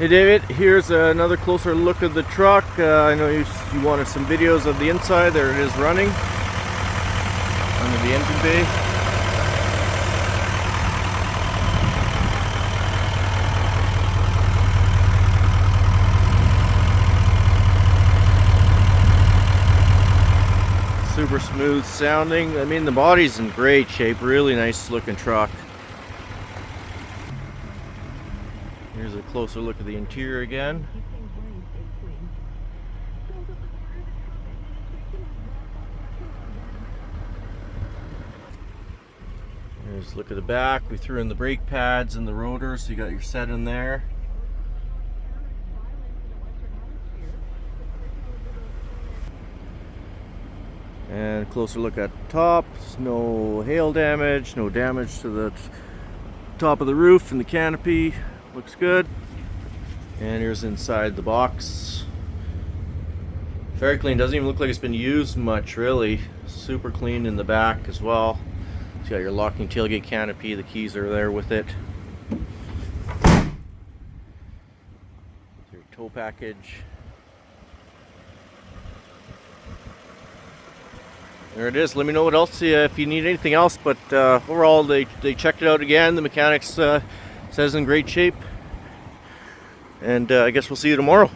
Hey David, here's another closer look at the truck. I know you wanted some videos of the inside. There it is running under the engine bay. Super smooth sounding. I mean, the body's in great shape. Really nice looking truck. Here's a closer look at the interior again. Here's a look at the back. We threw in the brake pads and the rotor, so you got your set in there. And a closer look at the top. No hail damage, no damage to the top of the roof and the canopy. Looks good. And here's inside the box. Very clean. Doesn't even look like it's been used much, really. Super clean in the back as well. You got your locking tailgate canopy. The keys are there with it. Your tow package. There it is. Let me know what else if you need anything else. But overall, they checked it out again. The mechanics says in great shape. And I guess we'll see you tomorrow.